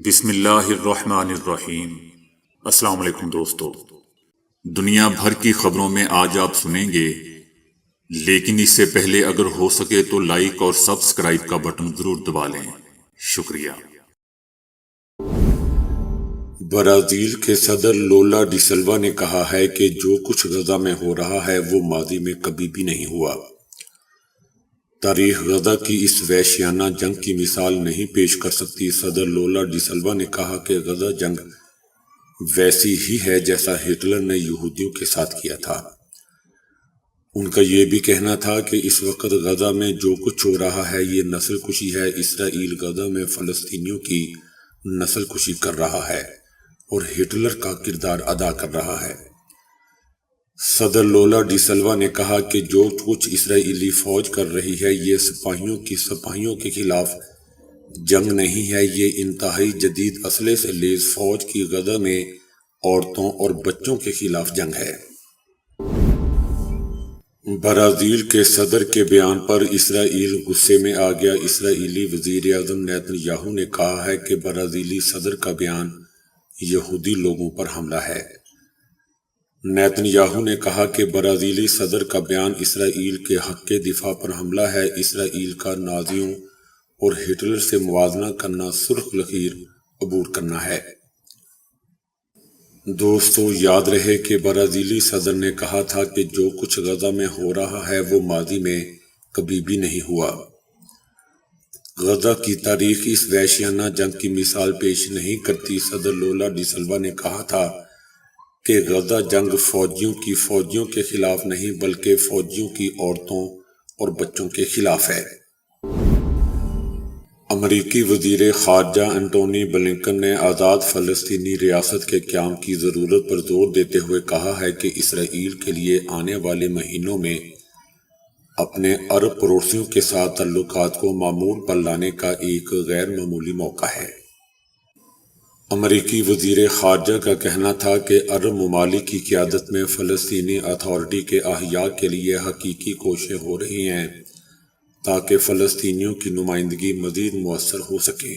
بسم اللہ الرحمن الرحیم۔ السلام علیکم دوستو، دنیا بھر کی خبروں میں آج آپ سنیں گے، لیکن اس سے پہلے اگر ہو سکے تو لائک اور سبسکرائب کا بٹن ضرور دبا لیں۔ شکریہ۔ برازیل کے صدر لولا ڈی سلوا نے کہا ہے کہ جو کچھ غزہ میں ہو رہا ہے وہ ماضی میں کبھی بھی نہیں ہوا۔ تاریخ غزہ کی اس وحشیانہ جنگ کی مثال نہیں پیش کر سکتی۔ صدر لولا ڈی سلوا نے کہا کہ غزہ جنگ ویسی ہی ہے جیسا ہٹلر نے یہودیوں کے ساتھ کیا تھا۔ ان کا یہ بھی کہنا تھا کہ اس وقت غزہ میں جو کچھ ہو رہا ہے یہ نسل کشی ہے۔ اسرائیل غزہ میں فلسطینیوں کی نسل کشی کر رہا ہے اور ہٹلر کا کردار ادا کر رہا ہے۔ صدر لولا ڈی سلوا نے کہا کہ جو کچھ اسرائیلی فوج کر رہی ہے یہ سپاہیوں کے خلاف جنگ نہیں ہے، یہ انتہائی جدید اسلحے سے لیس فوج کی غزہ میں عورتوں اور بچوں کے خلاف جنگ ہے۔ برازیل کے صدر کے بیان پر اسرائیل غصے میں آ گیا۔ اسرائیلی وزیر اعظم نیتن یاہو نے کہا ہے کہ برازیلی صدر کا بیان یہودی لوگوں پر حملہ ہے۔ نیتن یاہو نے کہا کہ برازیلی صدر کا بیان اسرائیل کے حق کے دفاع پر حملہ ہے۔ اسرائیل کا نازیوں اور ہٹلر سے موازنہ کرنا سرخ لکیر عبور کرنا ہے۔ دوستو، یاد رہے کہ برازیلی صدر نے کہا تھا کہ جو کچھ غزہ میں ہو رہا ہے وہ ماضی میں کبھی بھی نہیں ہوا۔ غزہ کی تاریخ اس وحشیانہ جنگ کی مثال پیش نہیں کرتی۔ صدر لولا ڈی سلوا نے کہا تھا کہ غزہ جنگ فوجیوں کے خلاف نہیں بلکہ فوجیوں کی عورتوں اور بچوں کے خلاف ہے۔ امریکی وزیر خارجہ انٹونی بلنکن نے آزاد فلسطینی ریاست کے قیام کی ضرورت پر زور دیتے ہوئے کہا ہے کہ اسرائیل کے لیے آنے والے مہینوں میں اپنے عرب پڑوسیوں کے ساتھ تعلقات کو معمول پر لانے کا ایک غیر معمولی موقع ہے۔ امریکی وزیر خارجہ کا کہنا تھا کہ عرب ممالک کی قیادت میں فلسطینی اتھارٹی کے احیاء کے لیے حقیقی کوششیں ہو رہی ہیں تاکہ فلسطینیوں کی نمائندگی مزید مؤثر ہو سکے۔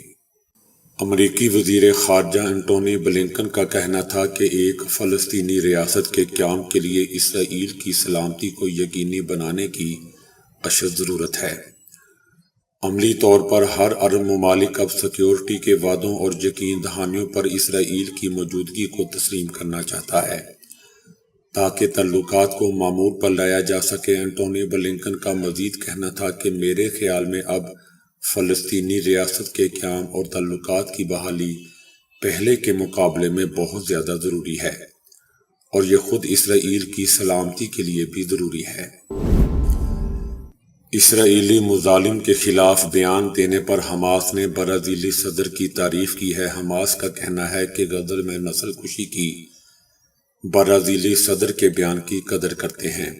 امریکی وزیر خارجہ انٹونی بلنکن کا کہنا تھا کہ ایک فلسطینی ریاست کے قیام کے لیے اسرائیل کی سلامتی کو یقینی بنانے کی اشد ضرورت ہے۔ عملی طور پر ہر عرب ممالک اب سیکیورٹی کے وعدوں اور یقین دہانیوں پر اسرائیل کی موجودگی کو تسلیم کرنا چاہتا ہے تاکہ تعلقات کو معمول پر لایا جا سکے۔ انٹونی بلنکن کا مزید کہنا تھا کہ میرے خیال میں اب فلسطینی ریاست کے قیام اور تعلقات کی بحالی پہلے کے مقابلے میں بہت زیادہ ضروری ہے اور یہ خود اسرائیل کی سلامتی کے لیے بھی ضروری ہے۔ اسرائیلی مظالم کے خلاف بیان دینے پر حماس نے برازیلی صدر کی تعریف کی ہے۔ حماس کا کہنا ہے کہ غزہ میں نسل کشی کی برازیلی صدر کے بیان کی قدر کرتے ہیں۔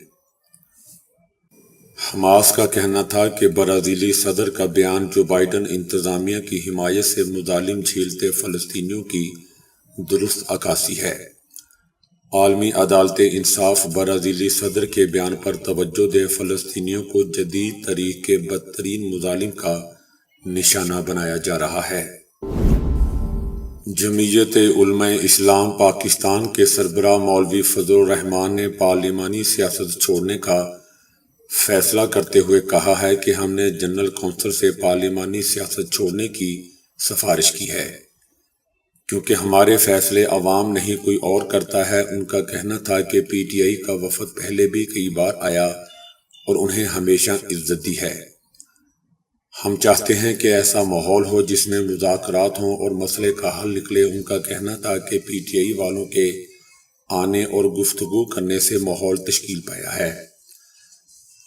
حماس کا کہنا تھا کہ برازیلی صدر کا بیان جو بائیڈن انتظامیہ کی حمایت سے مظالم جھیلتے فلسطینیوں کی درست عکاسی ہے۔ عالمی عدالت انصاف برازیلی صدر کے بیان پر توجہ دے فلسطینیوں کو جدید تاریخ کے بدترین مظالم کا نشانہ بنایا جا رہا ہے۔ جمعیت علماء اسلام پاکستان کے سربراہ مولوی فضل الرحمان نے پارلیمانی سیاست چھوڑنے کا فیصلہ کرتے ہوئے کہا ہے کہ ہم نے جنرل کونسل سے پارلیمانی سیاست چھوڑنے کی سفارش کی ہے کیونکہ ہمارے فیصلے عوام نہیں کوئی اور کرتا ہے۔ ان کا کہنا تھا کہ پی ٹی آئی کا وفد پہلے بھی کئی بار آیا اور انہیں ہمیشہ عزت دی ہے۔ ہم چاہتے ہیں کہ ایسا ماحول ہو جس میں مذاکرات ہوں اور مسئلے کا حل نکلے۔ ان کا کہنا تھا کہ پی ٹی آئی والوں کے آنے اور گفتگو کرنے سے ماحول تشکیل پایا ہے،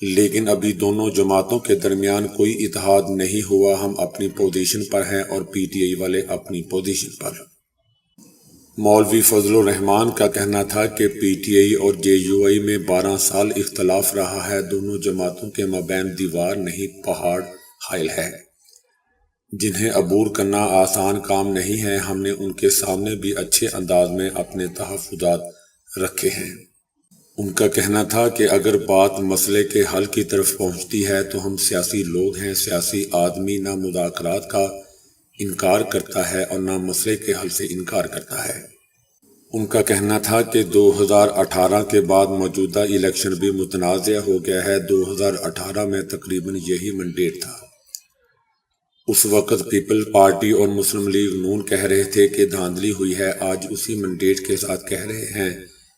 لیکن ابھی دونوں جماعتوں کے درمیان کوئی اتحاد نہیں ہوا۔ ہم اپنی پوزیشن پر ہیں اور پی ٹی آئی والے اپنی پوزیشن پر۔ مولوی فضل الرحمان کا کہنا تھا کہ پی ٹی آئی اور جے یو آئی میں 12 سال اختلاف رہا ہے۔ دونوں جماعتوں کے مابین دیوار نہیں پہاڑ حائل ہے جنہیں عبور کرنا آسان کام نہیں ہے۔ ہم نے ان کے سامنے بھی اچھے انداز میں اپنے تحفظات رکھے ہیں۔ ان کا کہنا تھا کہ اگر بات مسئلے کے حل کی طرف پہنچتی ہے تو ہم سیاسی لوگ ہیں، سیاسی آدمی، نہ مذاکرات کا انکار کرتا ہے اور نہ مسئلے کے حل سے انکار کرتا ہے۔ ان کا کہنا تھا کہ 2018 کے بعد موجودہ الیکشن بھی متنازع ہو گیا ہے۔ 2018 میں تقریباً یہی مینڈیٹ تھا۔ اس وقت پیپل پارٹی اور مسلم لیگ نون کہہ رہے تھے کہ دھاندلی ہوئی ہے، آج اسی مینڈیٹ کے ساتھ کہہ رہے ہیں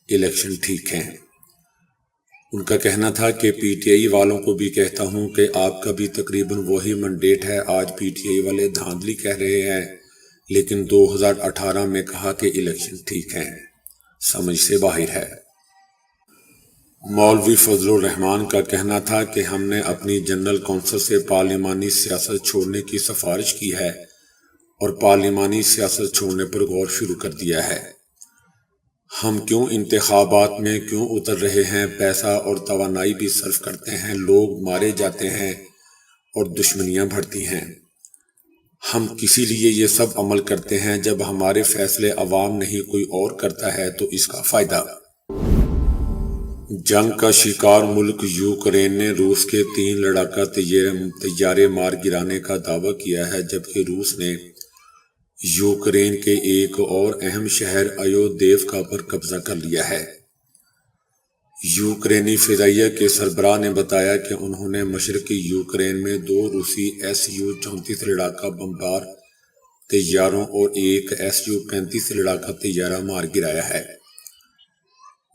الیکشن ٹھیک ہیں۔ ان کا کہنا تھا کہ پی ٹی آئی والوں کو بھی کہتا ہوں کہ آپ کا بھی تقریباً وہی مینڈیٹ ہے، آج پی ٹی آئی والے دھاندلی کہہ رہے ہیں لیکن 2018 میں کہا کہ الیکشن ٹھیک ہیں، سمجھ سے باہر ہے۔ مولوی فضل الرحمان کا کہنا تھا کہ ہم نے اپنی جنرل کونسل سے پارلیمانی سیاست چھوڑنے کی سفارش کی ہے اور پارلیمانی سیاست چھوڑنے پر غور شروع کر دیا ہے۔ ہم کیوں انتخابات میں کیوں اتر رہے ہیں؟ پیسہ اور توانائی بھی صرف کرتے ہیں، لوگ مارے جاتے ہیں اور دشمنیاں بڑھتی ہیں۔ ہم کسی لیے یہ سب عمل کرتے ہیں، جب ہمارے فیصلے عوام نہیں کوئی اور کرتا ہے تو اس کا فائدہ۔ جنگ کا شکار ملک یوکرین نے روس کے 3 لڑاکا طیارے مار گرانے کا دعویٰ کیا ہے، جبکہ روس نے یوکرین کے ایک اور اہم شہر آیودیوکا پر قبضہ کر لیا ہے۔ یوکرینی فضائیہ کے سربراہ نے بتایا کہ انہوں نے مشرقی یوکرین میں 2 روسی Su-34 لڑاکا بمبار طیاروں اور ایک Su-35 لڑاکا طیارہ مار گرایا ہے۔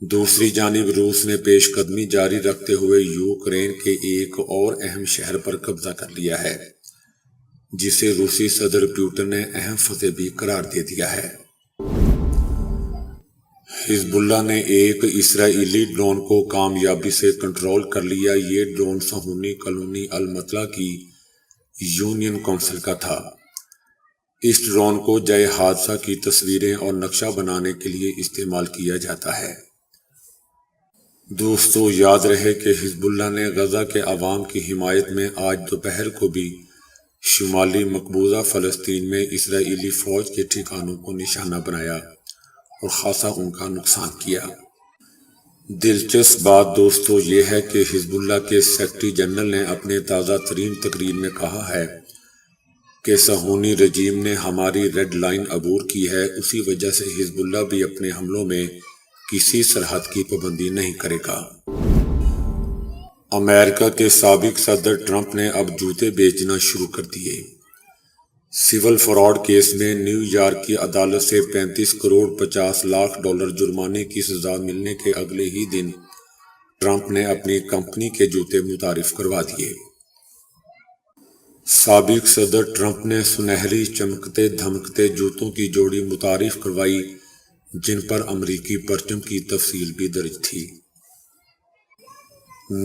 دوسری جانب روس نے پیش قدمی جاری رکھتے ہوئے یوکرین کے ایک اور اہم شہر پر قبضہ کر لیا ہے، جسے روسی صدر پوٹن نے اہم فتح بھی قرار دے دیا ہے۔ حزب اللہ نے ایک اسرائیلی ڈرون کو کامیابی سے کنٹرول کر لیا۔ یہ ڈرون صہیونی کالونی المطلع کی یونین کونسل کا تھا۔ اس ڈرون کو جائے حادثہ کی تصویریں اور نقشہ بنانے کے لیے استعمال کیا جاتا ہے۔ دوستو، یاد رہے کہ حزب اللہ نے غزہ کے عوام کی حمایت میں آج دوپہر کو بھی شمالی مقبوضہ فلسطین میں اسرائیلی فوج کے ٹھکانوں کو نشانہ بنایا اور خاصا ان کا نقصان کیا۔ دلچسپ بات دوستو یہ ہے کہ حزب اللہ کے سیکرٹری جنرل نے اپنے تازہ ترین تقریر میں کہا ہے کہ صہیونی رجیم نے ہماری ریڈ لائن عبور کی ہے، اسی وجہ سے حزب اللہ بھی اپنے حملوں میں کسی سرحد کی پابندی نہیں کرے گا۔ امریکہ کے سابق صدر ٹرمپ نے اب جوتے بیچنا شروع کر دیے۔ سول فراڈ کیس میں نیو یارک کی عدالت سے 35 کروڑ 50 لاکھ ڈالر جرمانے کی سزا ملنے کے اگلے ہی دن ٹرمپ نے اپنی کمپنی کے جوتے متعارف کروا دیے۔ سابق صدر ٹرمپ نے سنہری چمکتے دھمکتے جوتوں کی جوڑی متعارف کروائی، جن پر امریکی پرچم کی تفصیل بھی درج تھی۔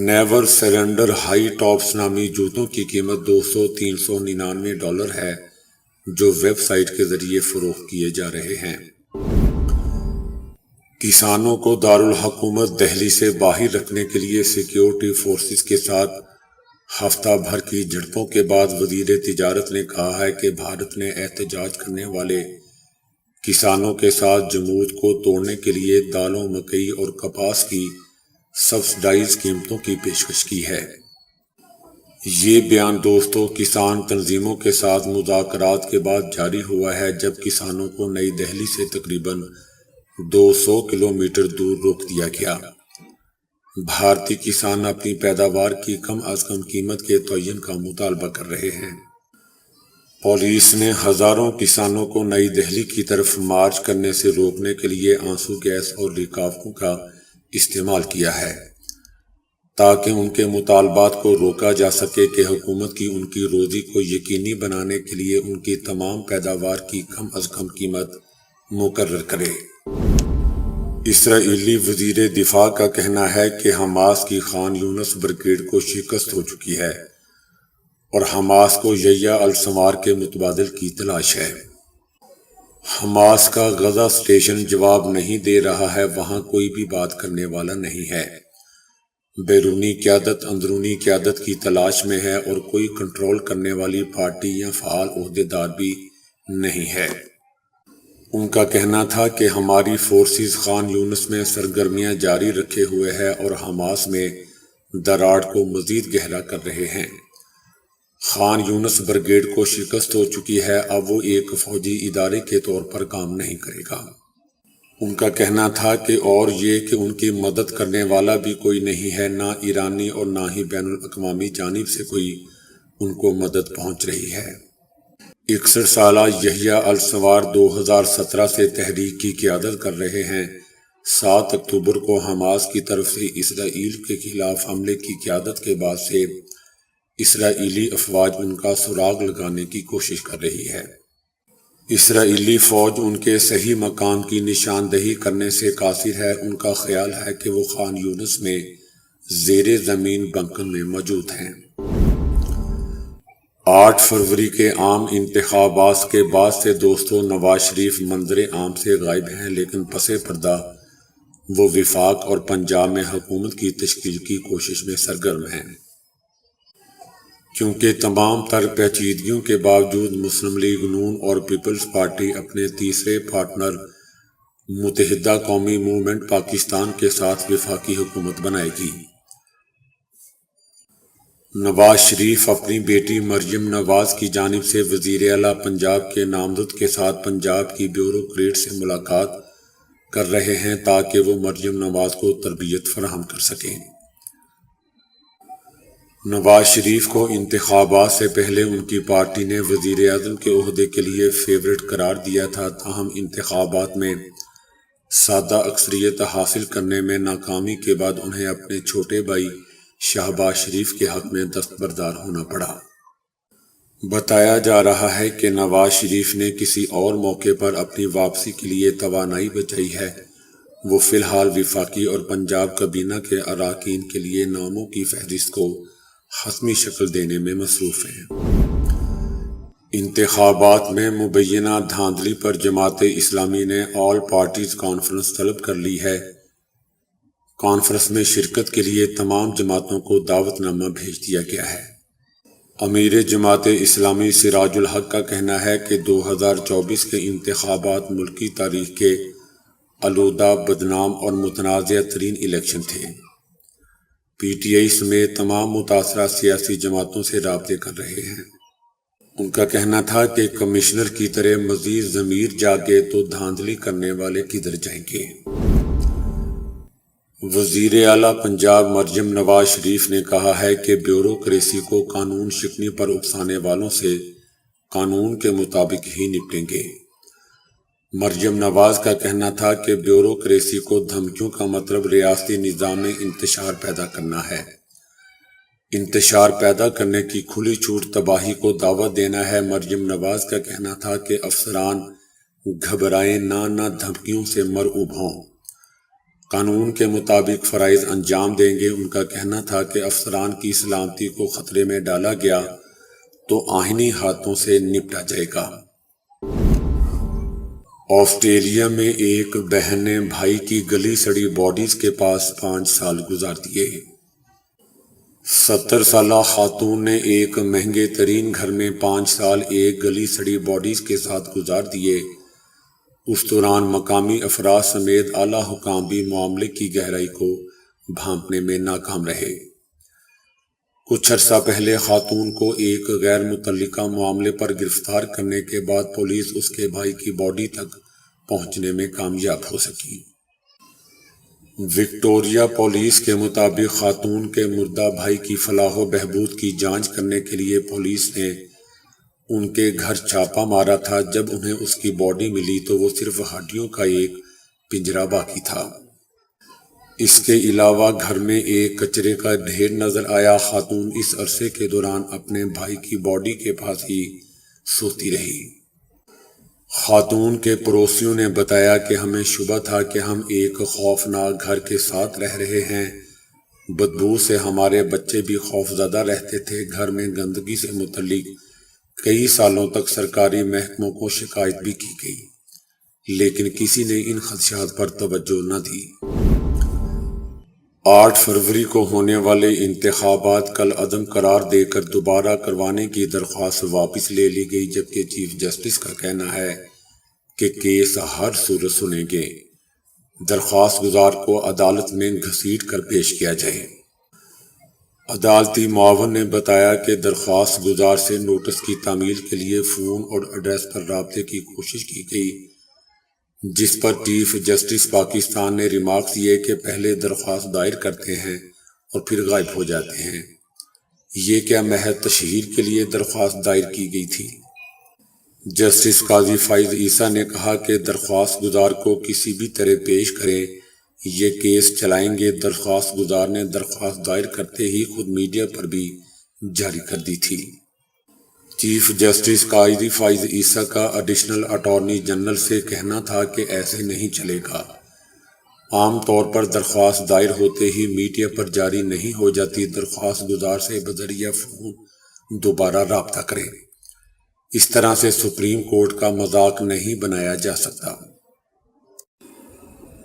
نیور سرنڈر ہائی ٹاپس نامی جوتوں کی قیمت $200-399 ہے، جو ویب سائٹ کے ذریعے فروخت کیے جا رہے ہیں۔ کسانوں کو دارالحکومت دہلی سے باہر رکھنے کے لیے سیکیورٹی فورسز کے ساتھ ہفتہ بھر کی جھڑپوں کے بعد وزیر تجارت نے کہا ہے کہ بھارت نے احتجاج کرنے والے کسانوں کے ساتھ جمود کو توڑنے کے لیے دالوں، مکئی اور کپاس کی سبسڈائز قیمتوں کی پیشکش کی ہے۔ یہ بیان دوستو کسان تنظیموں کے ساتھ مذاکرات کے بعد جاری ہوا ہے، جب کسانوں کو نئی دہلی سے تقریباً 200 کلومیٹر دور روک دیا گیا۔ بھارتی کسان اپنی پیداوار کی کم از کم قیمت کے تعین کا مطالبہ کر رہے ہیں۔ پولیس نے ہزاروں کسانوں کو نئی دہلی کی طرف مارچ کرنے سے روکنے کے لیے آنسو گیس اور رکاوٹوں کا استعمال کیا ہے، تاکہ ان کے مطالبات کو روکا جا سکے کہ حکومت کی ان کی روزی کو یقینی بنانے کے لیے ان کی تمام پیداوار کی کم از کم قیمت مقرر کرے۔ اسرائیلی وزیر دفاع کا کہنا ہے کہ حماس کی خان یونس بریگیڈ کو شکست ہو چکی ہے اور حماس کو یحییٰ السمار کے متبادل کی تلاش ہے۔ حماس کا غزہ اسٹیشن جواب نہیں دے رہا ہے، وہاں کوئی بھی بات کرنے والا نہیں ہے۔ بیرونی قیادت اندرونی قیادت کی تلاش میں ہے اور کوئی کنٹرول کرنے والی پارٹی یا فعال عہدیدار بھی نہیں ہے۔ ان کا کہنا تھا کہ ہماری فورسز خان یونس میں سرگرمیاں جاری رکھے ہوئے ہیں اور حماس میں دراڑ کو مزید گہرا کر رہے ہیں۔ خان یونس بریگیڈ کو شکست ہو چکی ہے، اب وہ ایک فوجی ادارے کے طور پر کام نہیں کرے گا۔ ان کا کہنا تھا کہ اور یہ کہ ان کی مدد کرنے والا بھی کوئی نہیں ہے، نہ ایرانی اور نہ ہی بین الاقوامی جانب سے کوئی ان کو مدد پہنچ رہی ہے۔ 61 سالہ یحییٰ السوار 2017 سے تحریک کی قیادت کر رہے ہیں۔ 7 اکتوبر کو حماس کی طرف سے اسرائیل کے خلاف حملے کی قیادت کے بعد سے اسرائیلی افواج ان کا سراغ لگانے کی کوشش کر رہی ہے۔ اسرائیلی فوج ان کے صحیح مقام کی نشاندہی کرنے سے قاصر ہے۔ ان کا خیال ہے کہ وہ خان یونس میں زیر زمین بنکر میں موجود ہیں۔ 8 فروری کے عام انتخابات کے بعد سے دوستو نواز شریف منظر عام سے غائب ہیں، لیکن پس پردہ وہ وفاق اور پنجاب میں حکومت کی تشکیل کی کوشش میں سرگرم ہیں۔ کیونکہ تمام تر پیچیدگیوں کے باوجود مسلم لیگ نون اور پیپلز پارٹی اپنے تیسرے پارٹنر متحدہ قومی موومنٹ پاکستان کے ساتھ وفاقی حکومت بنائے گی۔ نواز شریف اپنی بیٹی مریم نواز کی جانب سے وزیر اعلیٰ پنجاب کے نامزد کے ساتھ پنجاب کی بیوروکریٹ سے ملاقات کر رہے ہیں تاکہ وہ مریم نواز کو تربیت فراہم کر سکیں۔ نواز شریف کو انتخابات سے پہلے ان کی پارٹی نے وزیر اعظم کے عہدے کے لیے فیورٹ قرار دیا تھا، تاہم انتخابات میں سادہ اکثریت حاصل کرنے میں ناکامی کے بعد انہیں اپنے چھوٹے بھائی شہباز شریف کے حق میں دستبردار ہونا پڑا۔ بتایا جا رہا ہے کہ نواز شریف نے کسی اور موقع پر اپنی واپسی کے لیے توانائی بچائی ہے۔ وہ فی الحال وفاقی اور پنجاب کابینہ کے اراکین کے لیے ناموں کی فہرست کو حتمی شکل دینے میں مصروف ہیں۔ انتخابات میں مبینہ دھاندلی پر جماعت اسلامی نے آل پارٹیز کانفرنس طلب کر لی ہے۔ کانفرنس میں شرکت کے لیے تمام جماعتوں کو دعوت نامہ بھیج دیا گیا ہے۔ امیر جماعت اسلامی سراج الحق کا کہنا ہے کہ 2024 کے انتخابات ملکی تاریخ کے آلودہ، بدنام اور متنازع ترین الیکشن تھے۔ پی ٹی آئی سمیت تمام متاثرہ سیاسی جماعتوں سے رابطے کر رہے ہیں۔ ان کا کہنا تھا کہ کمشنر کی طرح مزید ضمیر جاگے تو دھاندلی کرنے والے کدھر جائیں گے۔ وزیر اعلیٰ پنجاب مریم نواز شریف نے کہا ہے کہ بیوروکریسی کو قانون شکنی پر اکسانے والوں سے قانون کے مطابق ہی نپٹیں گے۔ مریم نواز کا کہنا تھا کہ بیوروکریسی کو دھمکیوں کا مطلب ریاستی نظام میں انتشار پیدا کرنا ہے۔ انتشار پیدا کرنے کی کھلی چھوٹ تباہی کو دعوت دینا ہے۔ مریم نواز کا کہنا تھا کہ افسران گھبرائیں نہ دھمکیوں سے مرعوب ہوں، قانون کے مطابق فرائض انجام دیں گے۔ ان کا کہنا تھا کہ افسران کی سلامتی کو خطرے میں ڈالا گیا تو آئینی ہاتھوں سے نپٹا جائے گا۔ آسٹریلیا میں ایک بہن نے بھائی کی گلی سڑی باڈیز کے پاس 5 سال گزار دیے۔ 70 سالہ خاتون نے ایک مہنگے ترین گھر میں 5 سال ایک گلی سڑی باڈیز کے ساتھ گزار دیے۔ اس دوران مقامی افراد سمیت اعلیٰ حکام بھی معاملے کی گہرائی کو بھانپنے میں ناکام رہے۔ کچھ عرصہ پہلے خاتون کو ایک غیر متعلقہ معاملے پر گرفتار کرنے کے بعد پولیس اس کے بھائی کی باڈی تک پہنچنے میں کامیاب ہو سکی۔ وکٹوریہ پولیس کے مطابق خاتون کے مردہ بھائی کی فلاح و بہبود کی جانچ کرنے کے لیے پولیس نے ان کے گھر چھاپا مارا تھا۔ جب انہیں اس کی باڈی ملی تو وہ صرف ہڈیوں کا ایک پنجرا باقی تھا۔ اس کے علاوہ گھر میں ایک کچرے کا ڈھیر نظر آیا۔ خاتون اس عرصے کے دوران اپنے بھائی کی باڈی کے پاس ہی سوتی رہی۔ خاتون کے پڑوسیوں نے بتایا کہ ہمیں شبہ تھا کہ ہم ایک خوفناک گھر کے ساتھ رہ رہے ہیں۔ بدبو سے ہمارے بچے بھی خوفزدہ رہتے تھے۔ گھر میں گندگی سے متعلق کئی سالوں تک سرکاری محکموں کو شکایت بھی کی گئی، لیکن کسی نے ان خدشات پر توجہ نہ دی۔ 8 فروری کو ہونے والے انتخابات کل عدم قرار دے کر دوبارہ کروانے کی درخواست واپس لے لی گئی، جبکہ چیف جسٹس کا کہنا ہے کہ کیس ہر صورت سنیں گے، درخواست گزار کو عدالت میں گھسیٹ کر پیش کیا جائے۔ عدالتی معاون نے بتایا کہ درخواست گزار سے نوٹس کی تعمیل کے لیے فون اور ایڈریس پر رابطے کی کوشش کی گئی، جس پر چیف جسٹس پاکستان نے ریمارکس دیے کہ پہلے درخواست دائر کرتے ہیں اور پھر غائب ہو جاتے ہیں۔ یہ کیا محض تشہیر کے لیے درخواست دائر کی گئی تھی؟ جسٹس قاضی فائز عیسیٰ نے کہا کہ درخواست گزار کو کسی بھی طرح پیش کریں، یہ کیس چلائیں گے۔ درخواست گزار نے درخواست دائر کرتے ہی خود میڈیا پر بھی جاری کر دی تھی۔ چیف جسٹس قاضی فائز عیسیٰ کا ایڈیشنل اٹارنی جنرل سے کہنا تھا کہ ایسے نہیں چلے گا۔ عام طور پر درخواست دائر ہوتے ہی میڈیا پر جاری نہیں ہو جاتی۔ درخواست گزار سے بذریعہ فون دوبارہ رابطہ کریں۔ اس طرح سے سپریم کورٹ کا مذاق نہیں بنایا جا سکتا۔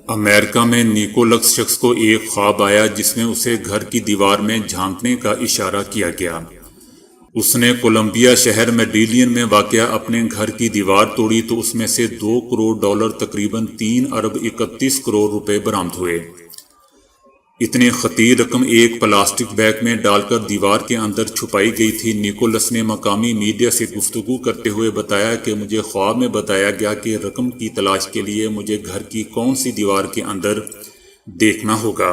امریکہ میں نیکولس شخص کو ایک خواب آیا جس میں اسے گھر کی دیوار میں جھانکنے کا اشارہ کیا گیا۔ اس نے کولمبیا شہر میڈیلین میں واقع اپنے گھر کی دیوار توڑی تو اس میں سے $2 کروڑ تقریباً 3 ارب 31 کروڑ روپے برآمد ہوئے۔ اتنی خطیر رقم ایک پلاسٹک بیگ میں ڈال کر دیوار کے اندر چھپائی گئی تھی۔ نیکولس نے مقامی میڈیا سے گفتگو کرتے ہوئے بتایا کہ مجھے خواب میں بتایا گیا کہ رقم کی تلاش کے لیے مجھے گھر کی کون سی دیوار کے اندر دیکھنا ہوگا۔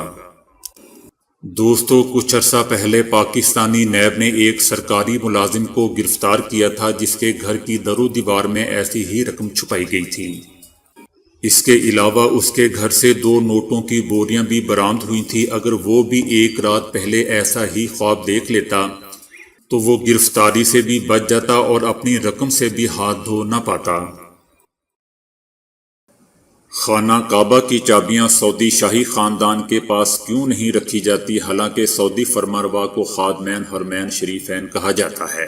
دوستو، کچھ عرصہ پہلے پاکستانی نیب نے ایک سرکاری ملازم کو گرفتار کیا تھا جس کے گھر کی در و دیوار میں ایسی ہی رقم چھپائی گئی تھی۔ اس کے علاوہ اس کے گھر سے 2 نوٹوں کی بوریاں بھی برآمد ہوئی تھیں۔ اگر وہ بھی ایک رات پہلے ایسا ہی خواب دیکھ لیتا تو وہ گرفتاری سے بھی بچ جاتا اور اپنی رقم سے بھی ہاتھ دھو نہ پاتا۔ خانہ کعبہ کی چابیاں سعودی شاہی خاندان کے پاس کیوں نہیں رکھی جاتی؟ حالانکہ سعودی فرمانروا کو خادمین حرمین شریفین کہا جاتا ہے،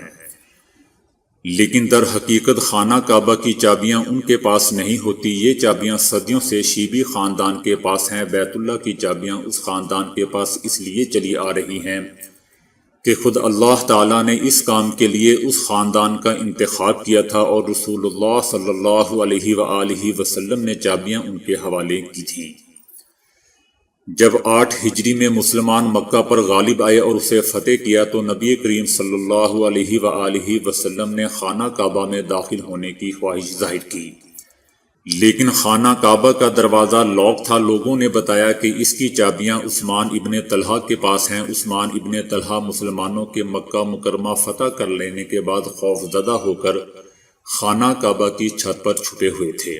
لیکن در حقیقت خانہ کعبہ کی چابیاں ان کے پاس نہیں ہوتی۔ یہ چابیاں صدیوں سے شیبی خاندان کے پاس ہیں۔ بیت اللہ کی چابیاں اس خاندان کے پاس اس لیے چلی آ رہی ہیں کہ خود اللہ تعالیٰ نے اس کام کے لیے اس خاندان کا انتخاب کیا تھا اور رسول اللہ صلی اللہ علیہ وآلہ وسلم نے چابیاں ان کے حوالے کی تھیں۔ جب 8 ہجری میں مسلمان مکہ پر غالب آئے اور اسے فتح کیا تو نبی کریم صلی اللہ علیہ وآلہ وسلم نے خانہ کعبہ میں داخل ہونے کی خواہش ظاہر کی، لیکن خانہ کعبہ کا دروازہ لاک تھا۔ لوگوں نے بتایا کہ اس کی چابیاں عثمان ابن طلحہ کے پاس ہیں۔ عثمان ابن طلحہ مسلمانوں کے مکہ مکرمہ فتح کر لینے کے بعد خوف زدہ ہو کر خانہ کعبہ کی چھت پر چھپے ہوئے تھے۔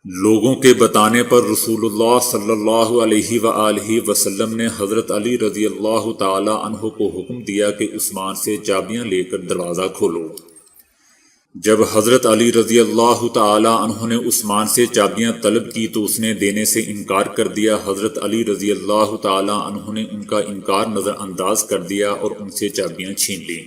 لوگوں کے بتانے پر رسول اللہ صلی اللہ علیہ وآلہ وسلم نے حضرت علی رضی اللہ تعالی عنہ کو حکم دیا کہ عثمان سے چابیاں لے کر دروازہ کھولو۔ جب حضرت علی رضی اللہ تعالی عنہ نے عثمان سے چابیاں طلب کی تو اس نے دینے سے انکار کر دیا۔ حضرت علی رضی اللہ تعالی عنہ نے ان کا انکار نظر انداز کر دیا اور ان سے چابیاں چھین لیں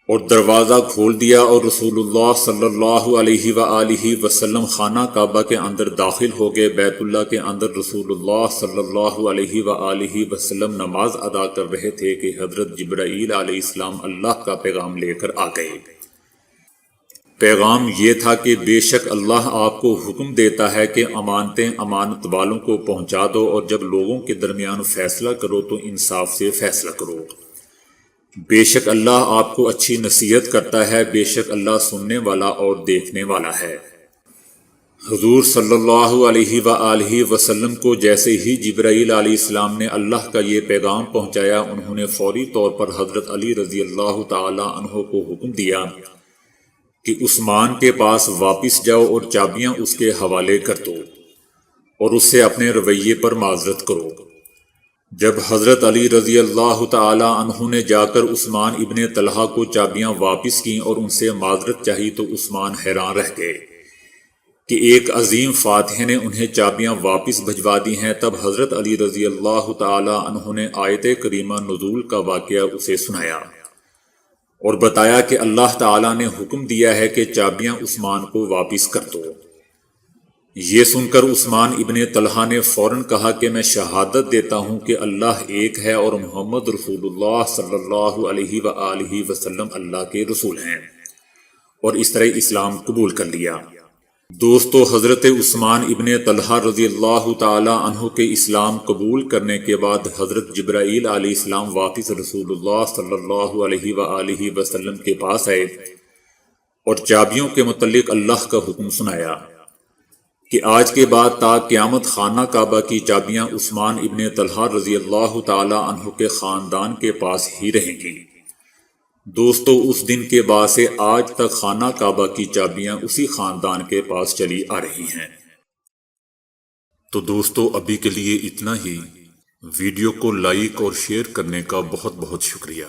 اور دروازہ کھول دیا، اور رسول اللہ صلی اللہ علیہ وآلہ وسلم خانہ کعبہ کے اندر داخل ہو گئے۔ بیت اللہ کے اندر رسول اللہ صلی اللہ علیہ وآلہ وسلم نماز ادا کر رہے تھے کہ حضرت جبرائیل علیہ السلام اللہ کا پیغام لے کر آ گئے۔ پیغام یہ تھا کہ بے شک اللہ آپ کو حکم دیتا ہے کہ امانتیں امانت والوں کو پہنچا دو، اور جب لوگوں کے درمیان فیصلہ کرو تو انصاف سے فیصلہ کرو۔ بے شک اللہ آپ کو اچھی نصیحت کرتا ہے، بے شک اللہ سننے والا اور دیکھنے والا ہے۔ حضور صلی اللہ علیہ وآلہ وسلم کو جیسے ہی جبرائیل علیہ السلام نے اللہ کا یہ پیغام پہنچایا، انہوں نے فوری طور پر حضرت علی رضی اللہ تعالی عنہ کو حکم دیا کہ عثمان کے پاس واپس جاؤ اور چابیاں اس کے حوالے کر دو اور اس سے اپنے رویے پر معذرت کرو۔ جب حضرت علی رضی اللہ تعالی عنہ نے جا کر عثمان ابن طلحہ کو چابیاں واپس کیں اور ان سے معذرت چاہی تو عثمان حیران رہ گئے کہ ایک عظیم فاتح نے انہیں چابیاں واپس بھجوا دی ہیں۔ تب حضرت علی رضی اللہ تعالی عنہ نے آیت کریمہ نزول کا واقعہ اسے سنایا اور بتایا کہ اللہ تعالیٰ نے حکم دیا ہے کہ چابیاں عثمان کو واپس کر دو۔ یہ سن کر عثمان ابن طلحہ نے فوراً کہا کہ میں شہادت دیتا ہوں کہ اللہ ایک ہے اور محمد رسول اللہ صلی اللہ علیہ وآلہ وسلم اللہ کے رسول ہیں، اور اس طرح اسلام قبول کر لیا۔ دوستو، حضرت عثمان ابن طلحہ رضی اللہ تعالی عنہ کے اسلام قبول کرنے کے بعد حضرت جبرائیل علیہ السلام واپس رسول اللہ صلی اللہ علیہ وآلہ وسلم کے پاس آئے اور چابیوں کے متعلق اللہ کا حکم سنایا کہ آج کے بعد تا قیامت خانہ کعبہ کی چابیاں عثمان ابن طلحہ رضی اللہ تعالی عنہ کے خاندان کے پاس ہی رہیں گی۔ دوستو، اس دن کے بعد سے آج تک خانہ کعبہ کی چابیاں اسی خاندان کے پاس چلی آ رہی ہیں۔ تو دوستو، ابھی کے لیے اتنا ہی۔ ویڈیو کو لائک اور شیئر کرنے کا بہت بہت شکریہ۔